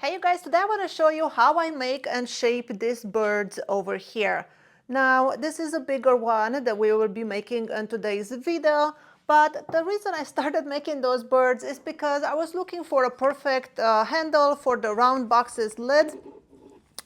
Hey you guys, today I want to show you how I make and shape these birds over here. Now this is a bigger one that we will be making in today's video, but the reason I started making those birds is because I was looking for a perfect handle for the round box's lid.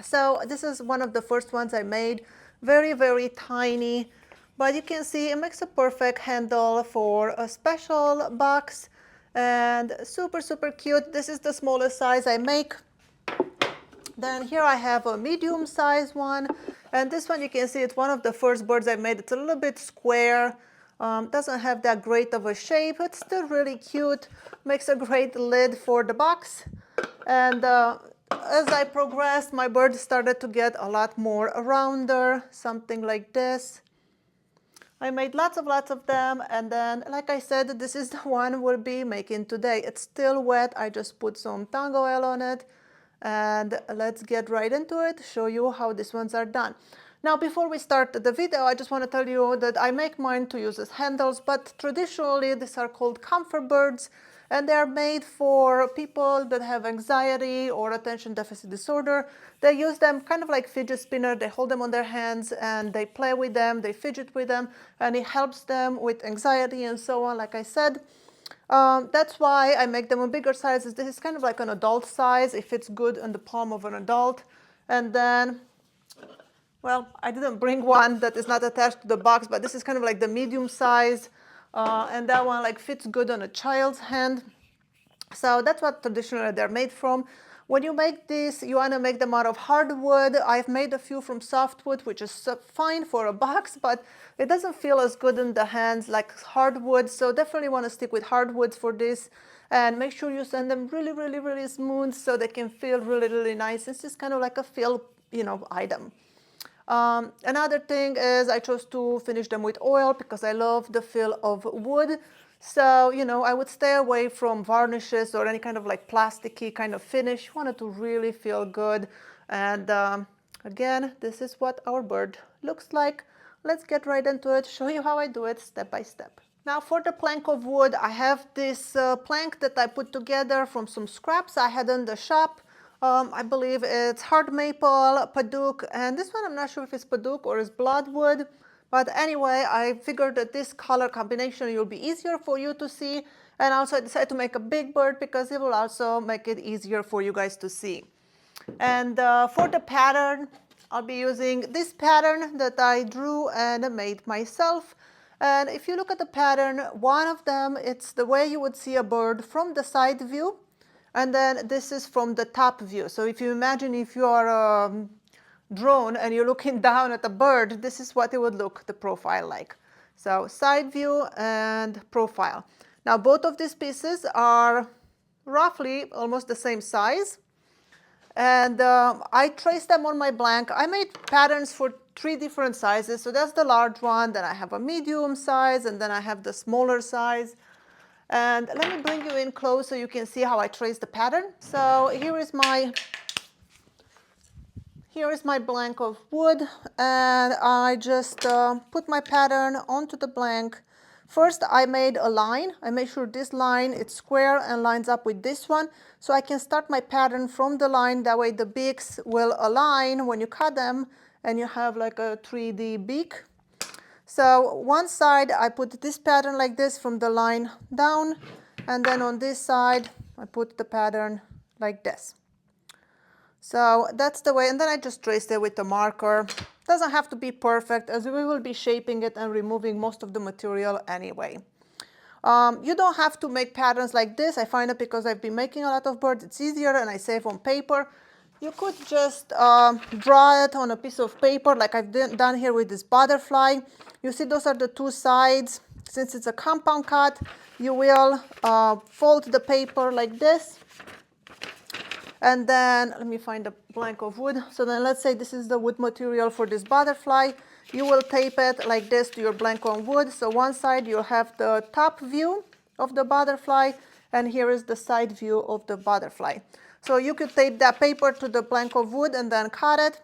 So this is one of the first ones I made, very tiny, but you can see it makes a perfect handle for a special box and super cute. This is the smallest size I make. Then here I have a medium size one, and this one you can see it's one of the first birds I made. It's a little bit square, doesn't have that great of a shape. It's still really cute, makes a great lid for the box. And as I progressed, my bird started to get a lot more rounder, something like this. I made lots of them, and then, like I said, this is the one we'll be making today. It's still wet. I just put some tango oil on it, and let's get right into it, show you how these ones are done. Now, before we start the video, I just want to tell you that I make mine to use as handles, but traditionally these are called comfort birds, and they're made for people that have anxiety or attention deficit disorder. They use them kind of like fidget spinner. They hold them on their hands and they play with them, they fidget with them, and it helps them with anxiety and so on, like I said. That's why I make them in bigger sizes. This is kind of like an adult size. It fits good in the palm of an adult. And then, well, I didn't bring one that is not attached to the box, but this is kind of like the medium size. And that one like fits good on a child's hand. So that's what traditionally they're made from. When you make this, you want to make them out of hardwood. I've made a few from softwood, which is fine for a box, but it doesn't feel as good in the hands like hardwood. So definitely want to stick with hardwoods for this. And make sure you sand them really smooth so they can feel really nice. It's just kind of like a feel, item. Another thing is I chose to finish them with oil because I love the feel of wood. So, I would stay away from varnishes or any kind of like plasticky kind of finish. Want it to really feel good. And again, this is what our bird looks like. Let's get right into it, show you how I do it step by step. Now for the plank of wood, I have this plank that I put together from some scraps I had in the shop. I believe it's hard maple, paduk, and this one I'm not sure if it's paduk or it's bloodwood. But anyway, I figured that this color combination will be easier for you to see. And also I decided to make a big bird because it will also make it easier for you guys to see. And for the pattern, I'll be using this pattern that I drew and made myself. And if you look at the pattern, one of them, it's the way you would see a bird from the side view. And then this is from the top view. So if you imagine if you are drone and you're looking down at a bird, this is what it would look, the profile like. So side view and profile. Now both of these pieces are roughly almost the same size. And I traced them on my blank. I made patterns for 3 different sizes. So that's the large one, then I have a medium size, and then I have the smaller size. And let me bring you in close so you can see how I trace the pattern. So here is my blank of wood, and I just put my pattern onto the blank. First, I made a line. I made sure this line is square and lines up with this one, so I can start my pattern from the line. That way the beaks will align when you cut them, and you have like a 3D beak. So one side, I put this pattern like this from the line down, and then on this side, I put the pattern like this. So that's the way, and then I just traced it with the marker. Doesn't have to be perfect, as we will be shaping it and removing most of the material anyway. You don't have to make patterns like this. I find it because I've been making a lot of birds, it's easier and I save on paper. You could just draw it on a piece of paper like I've done here with this butterfly. You see those are the 2 sides. Since it's a compound cut, you will fold the paper like this. And then, let me find a blank of wood. So then let's say this is the wood material for this butterfly. You will tape it like this to your blank on wood. So one side you'll have the top view of the butterfly, and here is the side view of the butterfly. So you could tape that paper to the blank of wood and then cut it.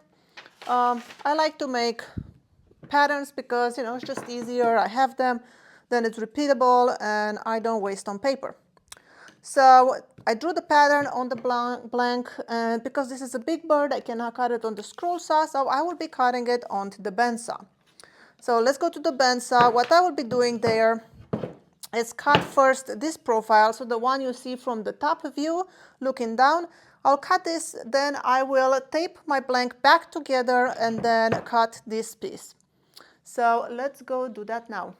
I like to make patterns because, it's just easier. I have them, then it's repeatable, and I don't waste on paper. So I drew the pattern on the blank, and because this is a big bird, I cannot cut it on the scroll saw, so I will be cutting it onto the bandsaw. So let's go to the bandsaw. What I will be doing there is cut first this profile, so the one you see from the top view looking down. I'll cut this, then I will tape my blank back together and then cut this piece. So let's go do that now.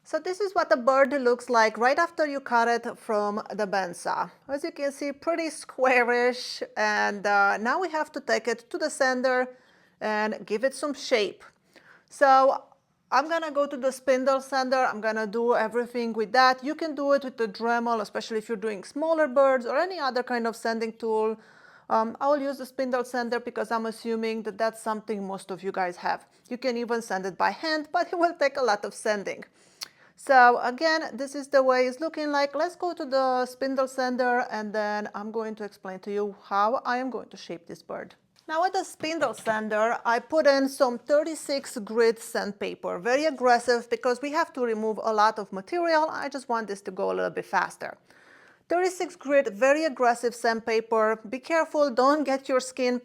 So this is what the bird looks like right after you cut it from the bandsaw. As you can see, pretty squarish, and now we have to take it to the sander and give it some shape. So I'm gonna go to the spindle sender. I'm gonna do everything with that. You can do it with the Dremel, especially if you're doing smaller birds or any other kind of sanding tool. I will use the spindle sender because I'm assuming that that's something most of you guys have. You can even sand it by hand, but it will take a lot of sanding. So again, this is the way it's looking like. Let's go to the spindle sender and then I'm going to explain to you how I am going to shape this bird. Now with the spindle sender, I put in some 36 grit sandpaper, very aggressive because we have to remove a lot of material. I just want this to go a little bit faster. 36 grit, very aggressive sandpaper. Be careful, don't get your skin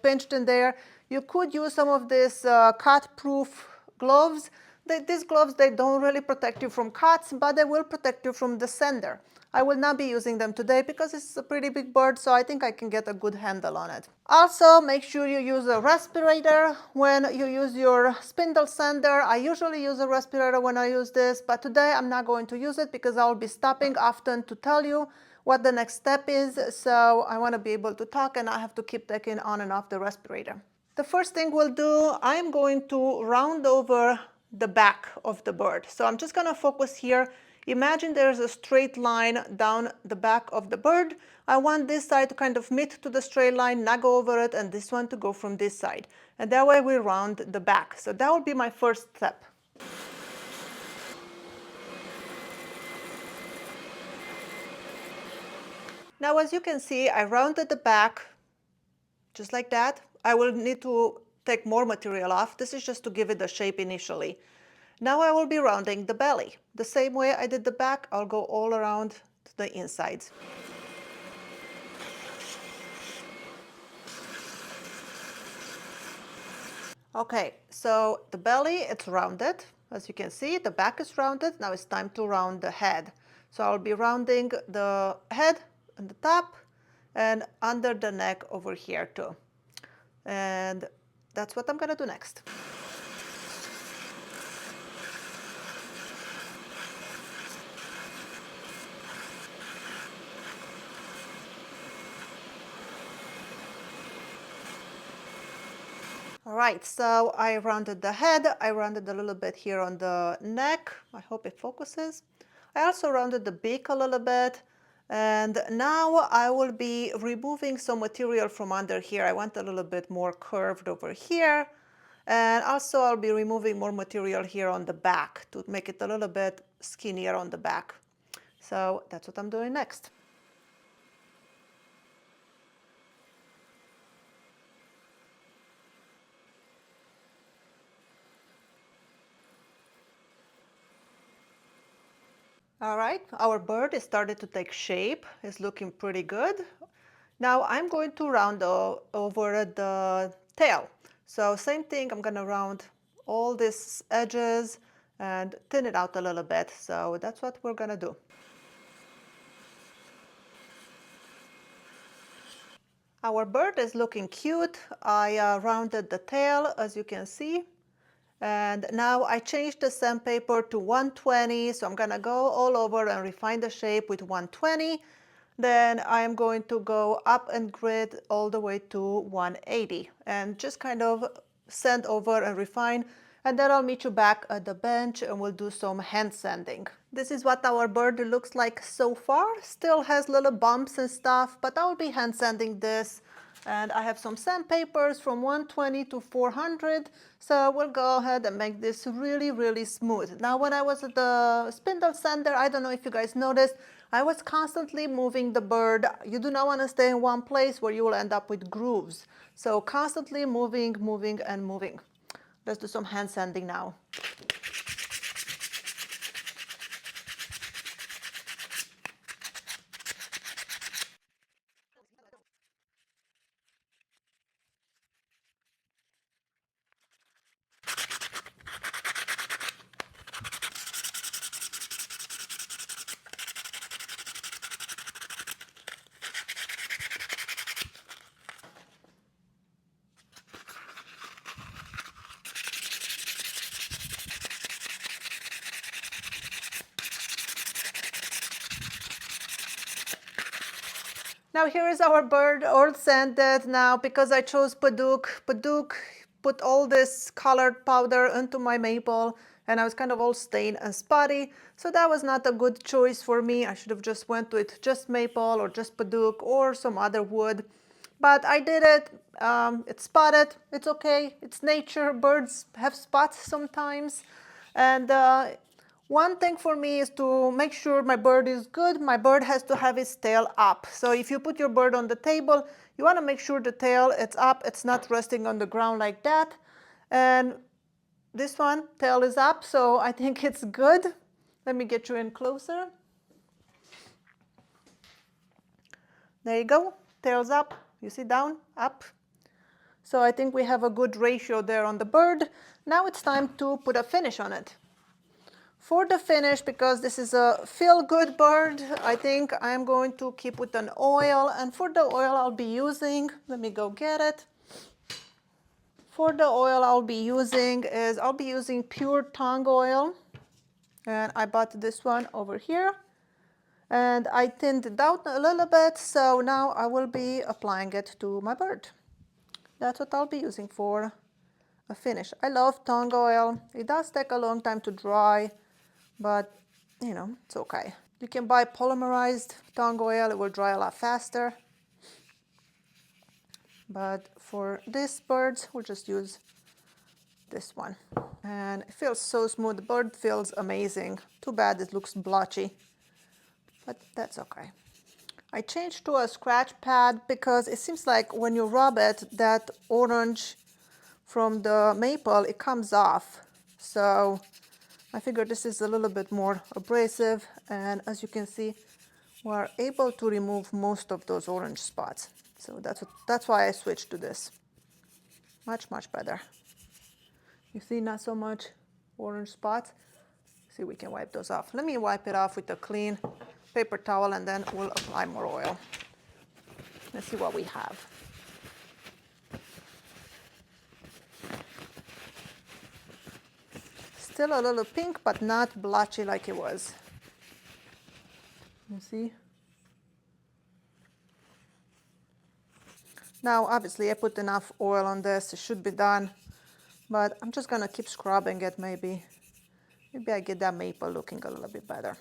pinched in there. You could use some of this cut-proof gloves. These gloves, they don't really protect you from cuts, but they will protect you from the sender. I will not be using them today because it's a pretty big bird, so I think I can get a good handle on it. Also, make sure you use a respirator when you use your spindle sender. I usually use a respirator when I use this, but today I'm not going to use it because I'll be stopping often to tell you what the next step is, so I want to be able to talk and I have to keep taking on and off the respirator. The first thing we'll do, I'm going to round over the back of the bird. So I'm just going to focus here. Imagine there's a straight line down the back of the bird. I want this side to kind of meet to the straight line, not go over it, and this one to go from this side. And that way we round the back. So that would be my first step. Now, as you can see, I rounded the back just like that. I will need to take more material off. This is just to give it the shape initially. Now I will be rounding the belly. The same way I did the back, I'll go all around to the insides. Okay, so the belly, it's rounded. As you can see, the back is rounded. Now it's time to round the head. So I'll be rounding the head and the top and under the neck over here too. And that's what I'm gonna do next. All right, so I rounded the head. I rounded a little bit here on the neck. I hope it focuses. I also rounded the beak a little bit. And now I will be removing some material from under here. I want a little bit more curved over here. And also I'll be removing more material here on the back to make it a little bit skinnier on the back. So that's what I'm doing next. All right, our bird is started to take shape. It's looking pretty good. Now I'm going to round over the tail. So same thing, I'm going to round all these edges and thin it out a little bit. So that's what we're gonna do. Our bird is looking cute. I rounded the tail, as you can see. And now I changed the sandpaper to 120, so I'm gonna go all over and refine the shape with 120. Then I'm going to go up and grid all the way to 180 and just kind of sand over and refine. And then I'll meet you back at the bench and we'll do some hand sanding. This is what our bird looks like so far. Still has little bumps and stuff, but I'll be hand sanding this. And I have some sandpapers from 120 to 400, so we'll go ahead and make this really, really smooth. Now, when I was at the Spindle Sender, I don't know if you guys noticed, I was constantly moving the bird. You do not want to stay in one place where you will end up with grooves. So constantly moving, moving, and moving. Let's do some hand sanding now. Now here is our bird all sanded. Now because I chose Paduk put all this colored powder into my maple and I was kind of all stained and spotty. So that was not a good choice for me. I should have just went with just maple or just Paduk or some other wood. But I did it. It's spotted. It's okay. It's nature. Birds have spots sometimes. And one thing for me is to make sure my bird is good. My bird has to have its tail up. So if you put your bird on the table, you want to make sure the tail is up. It's not resting on the ground like that. And this one, tail is up, so I think it's good. Let me get you in closer. There you go. Tail's up. You see down, up. So I think we have a good ratio there on the bird. Now it's time to put a finish on it. For the finish, because this is a feel-good bird, I think I'm going to keep with an oil. And for the oil I'll be using, let me go get it. For the oil I'll be using pure tongue oil. And I bought this one over here. And I thinned it out a little bit, so now I will be applying it to my bird. That's what I'll be using for a finish. I love tongue oil. It does take a long time to dry, but you know, it's okay. You can buy polymerized tongue oil, it will dry a lot faster. But for these birds, we'll just use this one. And it feels so smooth, the bird feels amazing. Too bad it looks blotchy, but that's okay. I changed to a scratch pad because it seems like when you rub it, that orange from the maple, it comes off. So I figured this is a little bit more abrasive, and as you can see, we're able to remove most of those orange spots. So that's why I switched to this. Much better. You see, not so much orange spots. See, we can wipe those off. Let me wipe it off with a clean paper towel and then we'll apply more oil. Let's see what we have. Still a little pink, but not blotchy like it was. You see? Now, obviously, I put enough oil on this. It should be done, but I'm just gonna keep scrubbing it maybe. Maybe I get that maple looking a little bit better.